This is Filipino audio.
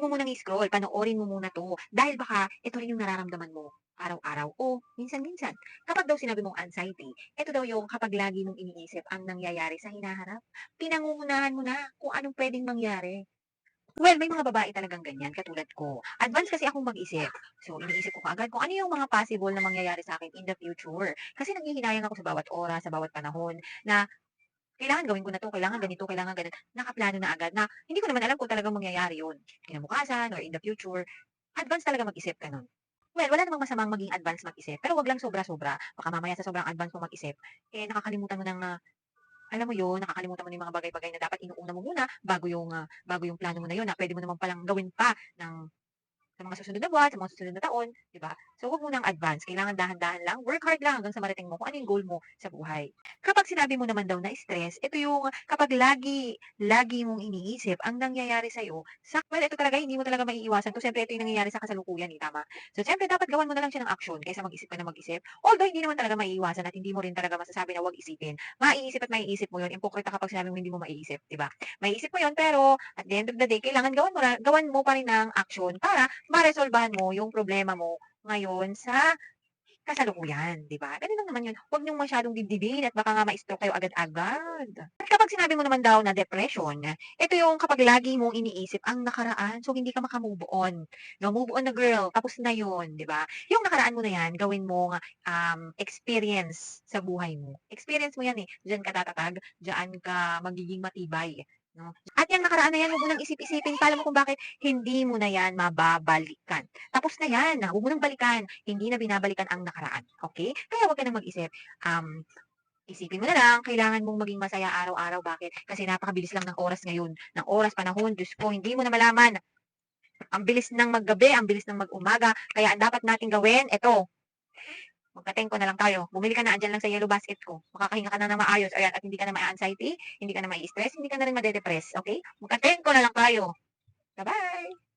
Huwag mo munang i-scroll, panoorin mo muna 'to, dahil baka ito rin yung nararamdaman mo araw-araw o minsan-minsan. Kapag daw sinabi mong anxiety, ito daw yung kapag lagi mong iniisip ang nangyayari sa hinaharap, pinangungunahan mo na kung anong puwedeng mangyari. Well, may mga babae talagang ganyan katulad ko. Advance kasi akong mag-isip. So, iniisip ko kaagad kung ano yung mga possible na mangyayari sa akin in the future. Kasi nanghihinayang ako sa bawat oras, sa bawat panahon na kailangan gawin ko na 'to, kailangan ganito, kailangan gano'n. Nakaplano na agad na hindi ko naman alam kung talagang mangyayari 'yun, kinabukasan or in the future. Advance talaga mag-isip, gano'n. Well, wala namang masamang maging advance mag-isip, pero 'wag lang sobra-sobra. Baka mamaya sa sobrang advance mo mag-isip, nakakalimutan mo ng, alam mo 'yun, nakakalimutan mo na yung mga bagay-bagay na dapat inuuna mo muna bago yung plano mo na 'yun na puwede mo naman palang gawin pa sa mga susunod na buwan, sa mga susunod na taon, 'di ba? So, huwag munang advance, kailangan dahan-dahan lang, work hard lang hanggang sa marating mo kung ano yung goal mo sa buhay. Kapag sinabi mo naman daw na stress, ito yung kapag lagi mong iniisip ang nangyayari sa'yo well, ito talaga hindi mo talaga maiiwasan 'to, siyempre ito yung nangyayari sa kasalukuyan, eh, tama? So, siyempre dapat gawan mo na lang siya ng action kaysa mag-isip ka na mag-isip. Although hindi naman talaga maiiwasan at hindi mo rin talaga masasabi na 'wag isipin. Maiisip at maiisip mo 'yun, ipokrita kapag sinabi mo hindi mo maiisip, 'di ba? Maiisip mo 'yun pero at the end of the day kailangan gawan mo pa rin ng action para maresolbahan mo yung problema mo ngayon sa kasalukuyan, 'di ba? Gano'n lang naman 'yun. Huwag niyong masyadong dibdibin at baka nga ma-stroke kayo agad-agad. At kapag sinabi mo naman daw na depression, ito yung kapag lagi mong iniisip ang nakaraan, so hindi ka maka-move on. No, move on na girl, tapos na 'yun, 'di ba? Yung nakaraan mo na 'yan, gawin mong, experience sa buhay mo. Experience mo 'yan, eh, diyan ka tatatag, diyan ka magiging matibay, 'no? At yang nakaraan na 'yan, huwag mo nang isip-isipin pa, alam mo kung bakit? Hindi mo na 'yan mababalikan. Tapos na 'yan, huwag mo nang balikan, hindi na binabalikan ang nakaraan, okey? Kaya huwag ka ng mag-isip, isipin mo na lang kailangan mong maging masaya araw-araw, bakit? Kasi napakabilis lang ng oras ngayon, ng oras, panahon, Diyos ko, hindi mo na malaman. Ang bilis ng maggabi, ang bilis ng mag-umaga, kaya ang dapat nating gawin, eto, magka-tengko na lang tayo. Bumili ka na, andiyan lang sa yellow basket ko. Makakahinga ka na ng maayos, ayan, at hindi ka na ma-a-anxiety, hindi ka na mai-stress, hindi ka na rin made-depress, okey? Magka-tengko na lang tayo. Ba-bye.